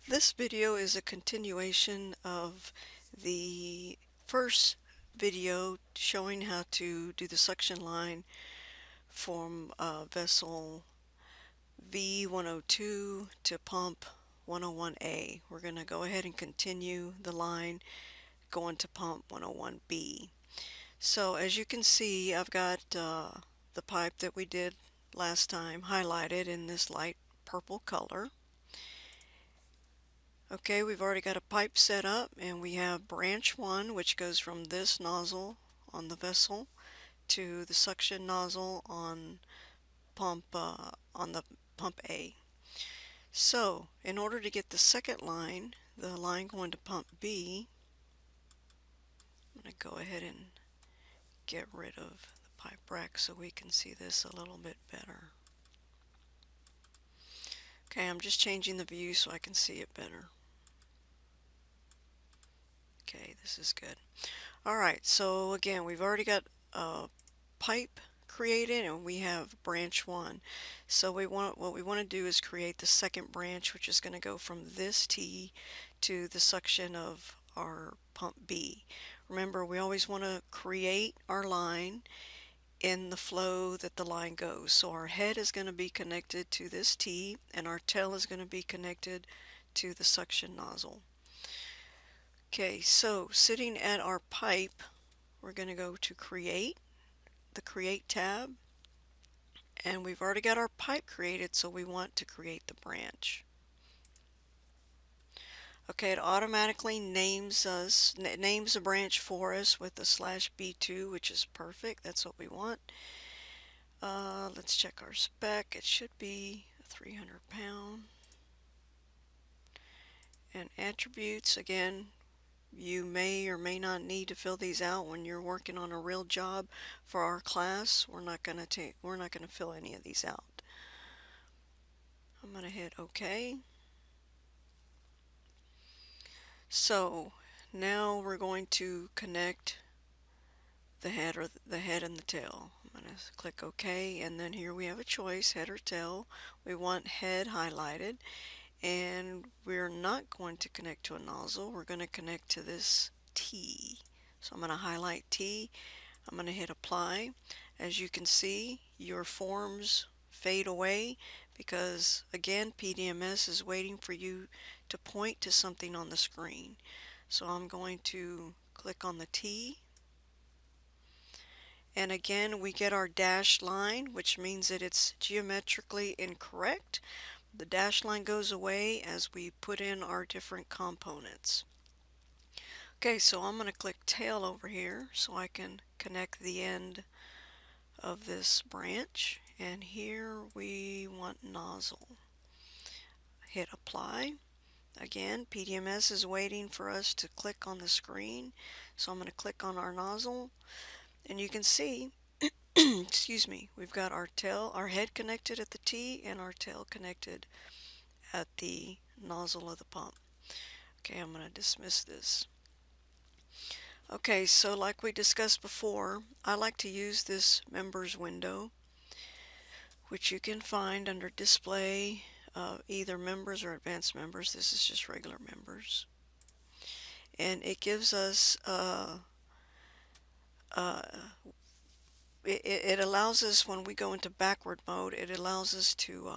This video is a continuation of the first video showing how to do the suction line from vessel V102 to pump 101A. We're going to go ahead and continue the line going to pump 101B. So as you can see, I've got the pipe that we did last time highlighted in this light purple color. Okay, we've already got a pipe set up, and we have branch 1, which goes from this nozzle on the vessel to the suction nozzle on the pump A. So in order to get the second line, the line going to pump B, I'm going to go ahead and get rid of the pipe rack so we can see this a little bit better. Okay, I'm just changing the view so I can see it better. Okay, this is good. Alright, so again, we've already got a pipe created and we have branch 1. So what we want to do is create the second branch, which is going to go from this T to the suction of our pump B. Remember, we always want to create our line in the flow that the line goes. So our head is going to be connected to this T and our tail is going to be connected to the suction nozzle. Okay, so sitting at our pipe, we're going to go to create, the create tab, and we've already got our pipe created, so we want to create the branch. Okay, it automatically names a branch for us with the /B2, which is perfect. That's what we want. Let's check our spec. It should be 300 pound. And attributes, again, you may or may not need to fill these out when you're working on a real job. For our class, we're not going to fill any of these out. I'm going to hit OK. So now we're going to connect the head and the tail. I'm going to click OK, and then here we have a choice, head or tail. We want head highlighted, and we're not going to connect to a nozzle. We're going to connect to this T. So I'm going to highlight T. I'm going to hit apply. As you can see, your forms fade away because, again, PDMS is waiting for you to point to something on the screen. So I'm going to click on the T, and again we get our dashed line, which means that it's geometrically incorrect. The dashed line goes away as we put in our different components. Okay, so I'm going to click tail over here so I can connect the end of this branch, and here we want nozzle. Hit apply. Again, PDMS is waiting for us to click on the screen, so I'm going to click on our nozzle, and you can see excuse me, we've got our head connected at the T and our tail connected at the nozzle of the pump. Okay, I'm going to dismiss this. Okay, so like we discussed before, I like to use this members window, which you can find under display, either members or advanced members. This is just regular members. And it gives us, it allows us, when we go into backward mode, it allows us to,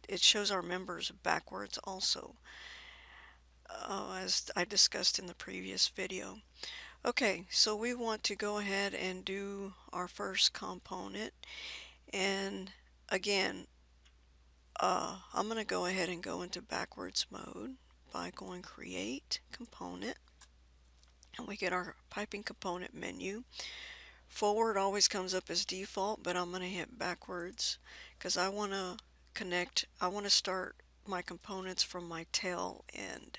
it shows our members backwards also, as I discussed in the previous video. Okay, so we want to go ahead and do our first component, and again, I'm going to go ahead and go into backwards mode by going create component, and we get our piping component menu. Forward always comes up as default, but I'm going to hit backwards because I want to start my components from my tail end.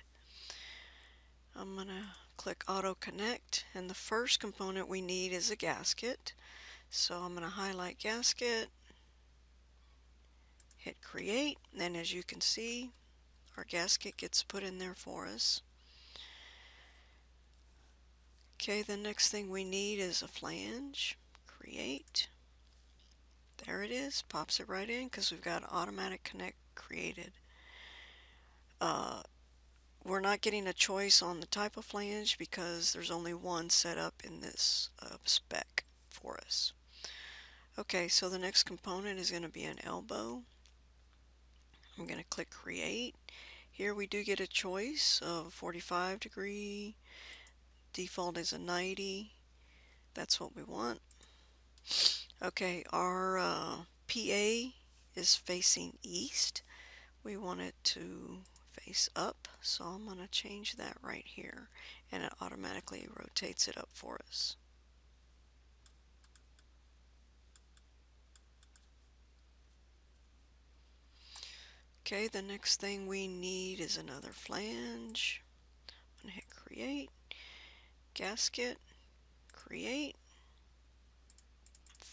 I'm going to click auto connect, and the first component we need is a gasket. So I'm going to highlight gasket, hit create, and as you can see, our gasket gets put in there for us. Okay, the next thing we need is a flange. Create. There it is, pops it right in because we've got automatic connect created. Uh, we're not getting a choice on the type of flange because there's only one set up in this spec for us. Okay, so the next component is going to be an elbow. I'm going to click Create. Here we do get a choice of 45 degree, default is a 90. That's what we want. Okay, our PA is facing east. We want it to face up, so I'm going to change that right here, and it automatically rotates it up for us. Okay, the next thing we need is another flange. I'm going to hit Create, Gasket, Create,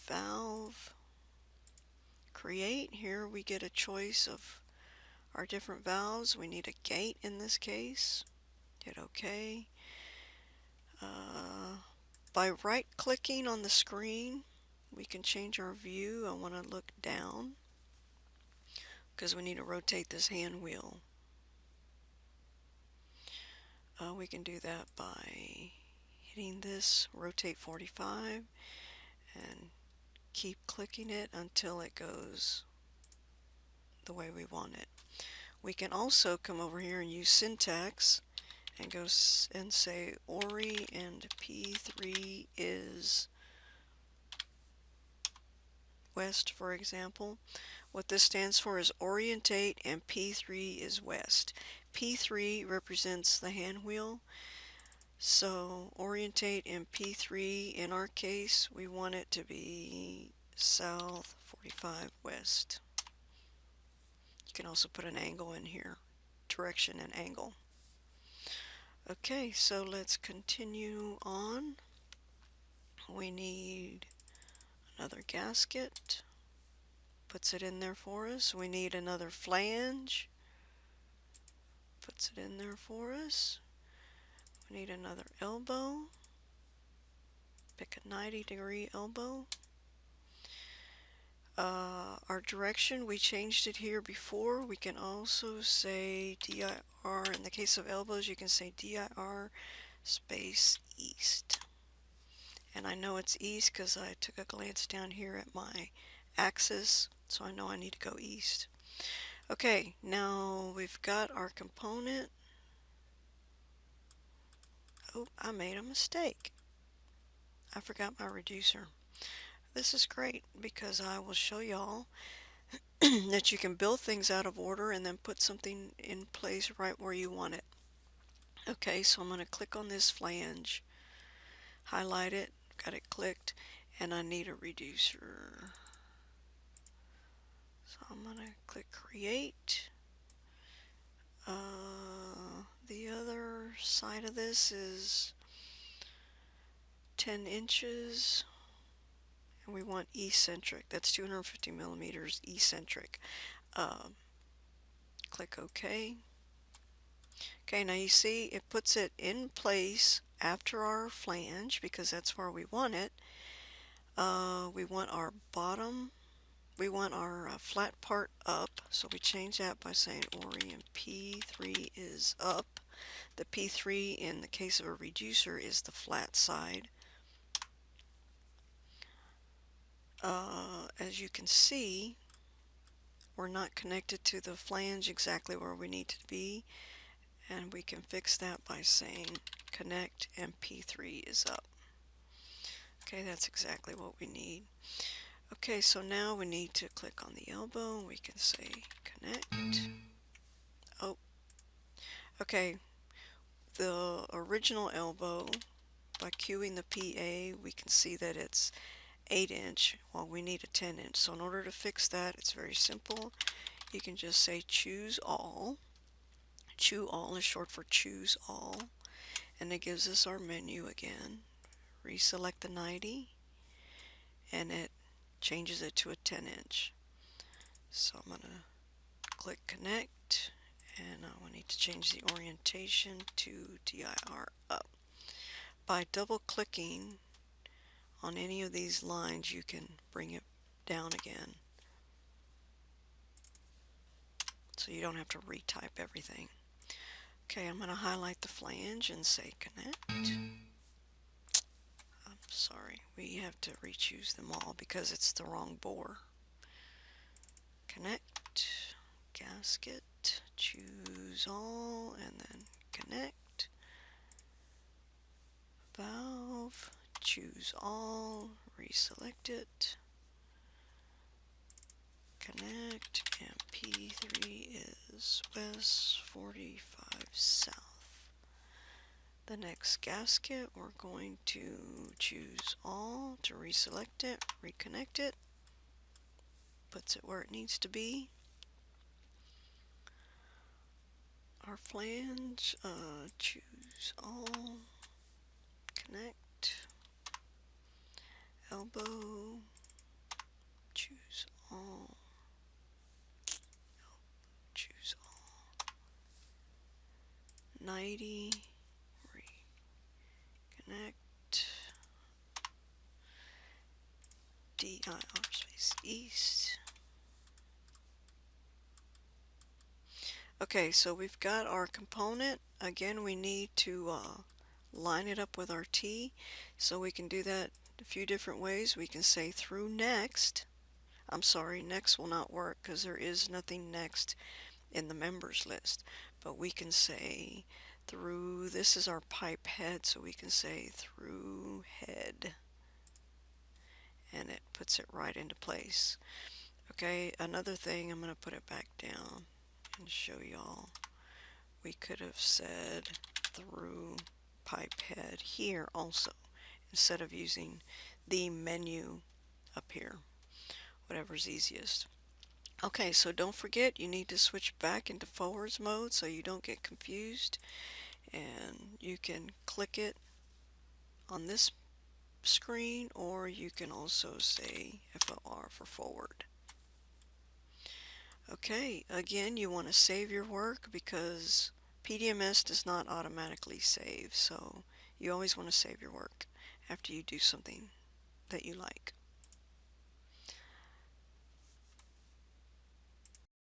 Valve, Create. Here we get a choice of our different valves. We need a gate in this case. Hit OK. By right-clicking on the screen, we can change our view. I want to look down because we need to rotate this hand wheel. We can do that by hitting this, rotate 45, and keep clicking it until it goes the way we want it. We can also come over here and use syntax and go and say ORI and P3 is west, for example. What this stands for is orientate and P3 is west. P3 represents the hand wheel. So orientate and P3, in our case, we want it to be south 45 west. You can also put an angle in here, direction and angle. Okay, so let's continue on. We need another gasket. Puts it in there for us. We need another flange. Puts it in there for us. We need another elbow. Pick a 90-degree elbow. Our direction, we changed it here before. We can also say DIR. In the case of elbows, you can say DIR space east. And I know it's east because I took a glance down here at my axis, so I know I need to go east. Okay, now we've got our component. Oh, I made a mistake. I forgot my reducer. This is great because I will show y'all that you can build things out of order and then put something in place right where you want it. Okay, so I'm going to click on this flange, highlight it, got it clicked, and I need a reducer. So I'm going to click Create. The other side of this is 10 inches. And we want eccentric. That's 250 millimeters eccentric. Click OK. Okay, now you see it puts it in place after our flange because that's where we want it. We want our bottom, we want our flat part up, so we change that by saying ORI and P3 is up. The P3 in the case of a reducer is the flat side. As you can see, we're not connected to the flange exactly where we need to be, and we can fix that by saying connect and P3 is up. Okay, that's exactly what we need. Okay, so now we need to click on the elbow and we can say connect. Oh, okay, the original elbow, by cueing the PA, we can see that it's 8 inch while we need a 10 inch. So in order to fix that, it's very simple. You can just say choose all. Choose all is short for choose all, and it gives us our menu again. Reselect the 90 and it changes it to a 10 inch. So I'm going to click connect, and I need to change the orientation to DIR up. By double clicking on any of these lines, you can bring it down again. so you don't have to retype everything. Okay, I'm going to highlight the flange and say connect. I'm sorry, we have to re-choose them all because it's the wrong bore. Connect, gasket, choose all, and then connect. Valve, choose all, reselect it. Connect, and P3 is west, 45 south. The next gasket, we're going to choose all to reselect it, reconnect it, puts it where it needs to be. Our flange, choose all, connect, elbow, choose all, choose all, 90, reconnect, dir space east. Okay, so we've got our component. Again, we need to line it up with our T, so we can do that a few different ways. We can say through next. I'm sorry, next will not work because there is nothing next in the members list, but we can say through, this is our pipe head, so we can say through head, and it puts it right into place. Okay, another thing, I'm going to put it back down and show y'all. We could have said through pipe head here also, instead of using the menu up here, whatever's easiest. Okay, so don't forget you need to switch back into forwards mode so you don't get confused, and you can click it on this screen, or you can also say FOR for forward. Okay, again, you want to save your work because PDMS does not automatically save, so you always want to save your work after you do something that you like.